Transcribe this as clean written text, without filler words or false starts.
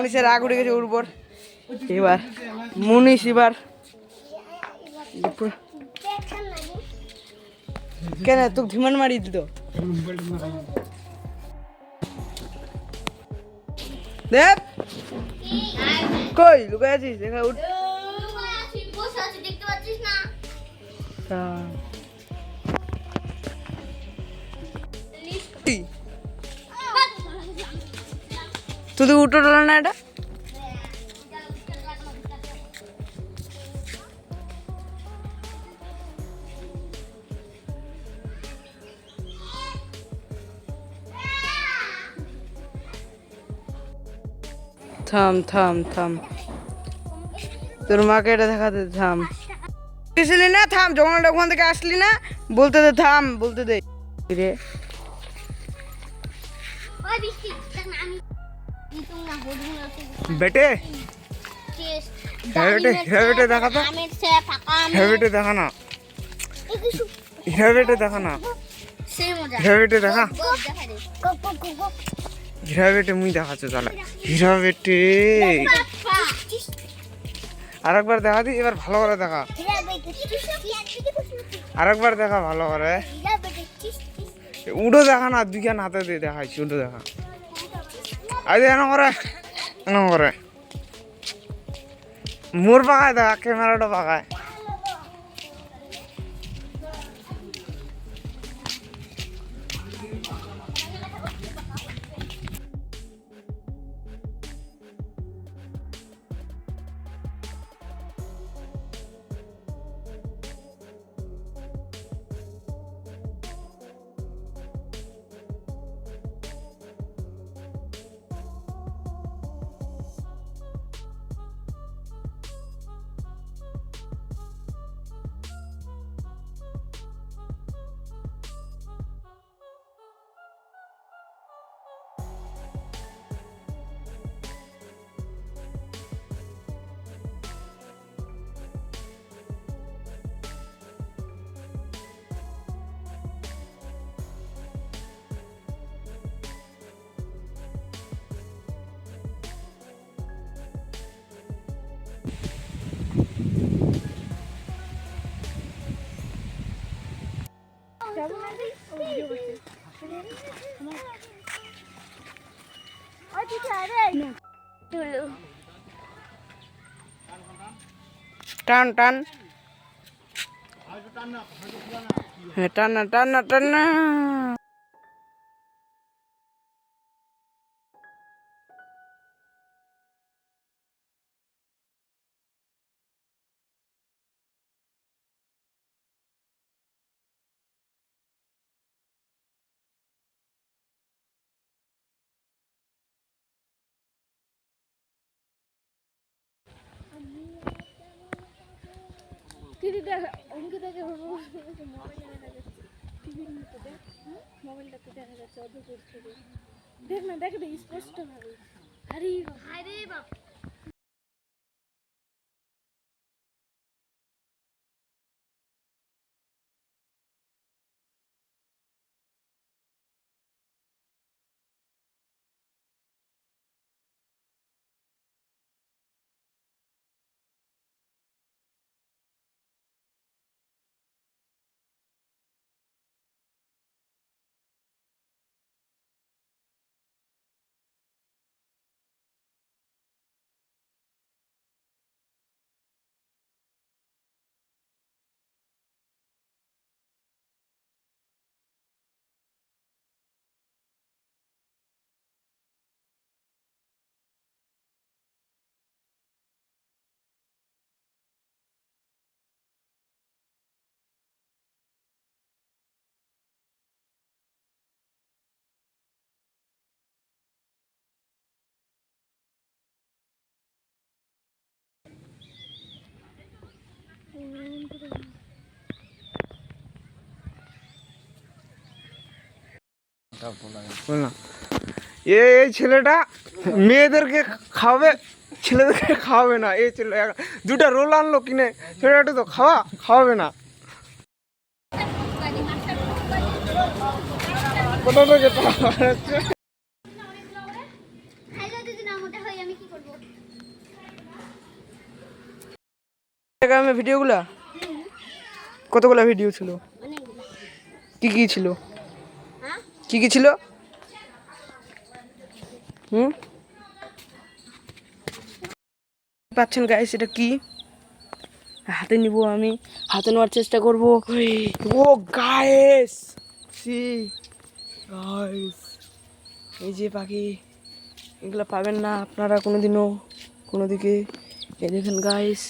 মুনিশের রাগ উঠে গেছে ওর উপর। এবার মুনিশ এবার কেন তোকে ধিমান মারি দিত দেখ কই লুকায় আছিস দেখা উঠ তুই উঠো ডলা না এটা থাম থাম থাম তোর মাকে এটা দেখাতে থাম আসলি না থাম যখন ওখান থেকে আসলি না বলতে দে থাম বলতে দে রে বেটে হেবেটে দেখা তো হেবেটে দেখা না হেবেটে দেখা না হেবেটে দেখা হীরা বেটে মুই দেখাচ্ছ তাহলে হীরা বেটে আরেকবার দেখা দি এবার ভালো করে দেখা আরেকবার দেখা ভালো করে উডো দেখা না দুইখান হাতে দিয়ে দেখাচ্ছি উডো দেখা আজ এনে করে মোর পাকায় দেখা ক্যামেরাটা পাকায় টান টান হ্যাঁ টানা টানা টানা মোবাইলটাতে দেখা যাচ্ছে অদ্ভুত দেখ না দেখ স্পষ্ট ভাবে আরে আরে বাপ এই ছেলেটা মেয়েদেরকে খাওয়াবে ছেলেদেরকে খাওয়াবে না এই ছেলে দুটা রোল আনলো কিনে ছেলেটা তো খাওয়াবে না কোথা থেকে ইনস্টাগ্রামে ভিডিওগুলা কতগুলা ভিডিও ছিল? কি কি ছিল? কি কি ছিল? পাচ্ছেন গাইস, এটা কি? হাতে নিব, আমি হাতে নেওয়ার চেষ্টা করব। ও গাইস, সি গাইস, এই যে পাখি, এগুলো পাবেন না আপনারা কোনোদিনও কোনো দিকে। এই দেখেন গাইস।